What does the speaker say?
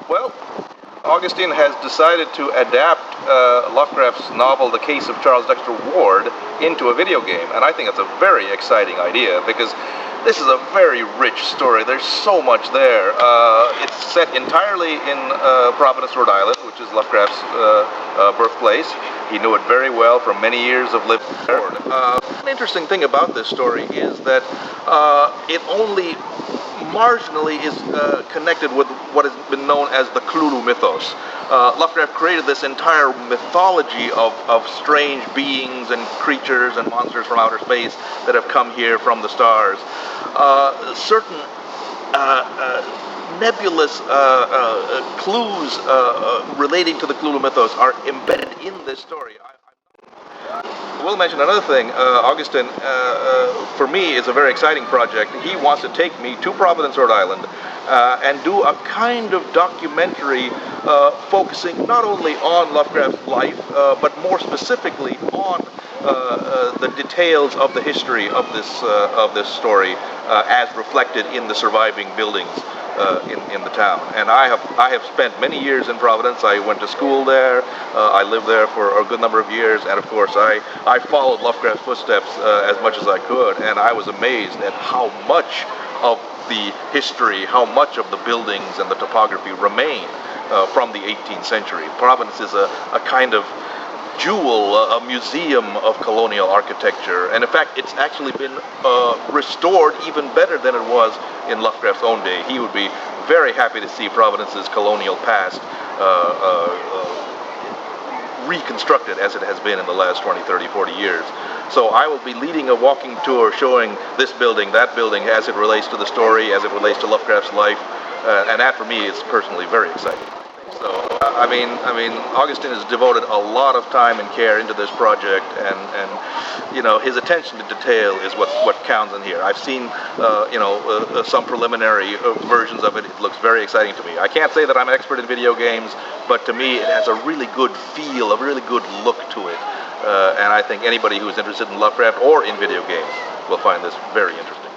Well, Augustine has decided to adapt Lovecraft's novel, The Case of Charles Dexter Ward, into a video game, and I think it's a very exciting idea because this is a very rich story. There's so much there. It's set entirely in Providence, Rhode Island, which is Lovecraft's birthplace. He knew it very well from many years of living there. An interesting thing about this story is that it only marginally is connected with what has been known as the Cthulhu mythos. Lovecraft created this entire mythology of strange beings and creatures and monsters from outer space that have come here from the stars. Certain nebulous clues relating to the Cthulhu mythos are embedded in this story. I will mention another thing. Augustine, for me, is a very exciting project. He wants to take me to Providence, Rhode Island, and do a kind of documentary focusing not only on Lovecraft's life, but more specifically on the details of the history of this story, as reflected in the surviving buildings in the town. And I have spent many years in Providence. I went to school there. I lived there for a good number of years, and of course I followed Lovecraft's footsteps as much as I could, and I was amazed at how much of the history, how much of the buildings and the topography remain from the 18th century. Providence is a kind of jewel, a museum of colonial architecture, and in fact it's actually been restored even better than it was in Lovecraft's own day. He would be very happy to see Providence's colonial past reconstructed as it has been in the last 20, 30, 40 years. So I will be leading a walking tour showing this building, that building, as it relates to the story, as it relates to Lovecraft's life, and that for me is personally very exciting. So, I mean, Augustine has devoted a lot of time and care into this project, and you know, his attention to detail is what counts in here. I've seen, some preliminary versions of it. It looks very exciting to me. I can't say that I'm an expert in video games, but to me, it has a really good feel, a really good look to it, and I think anybody who is interested in Lovecraft or in video games will find this very interesting.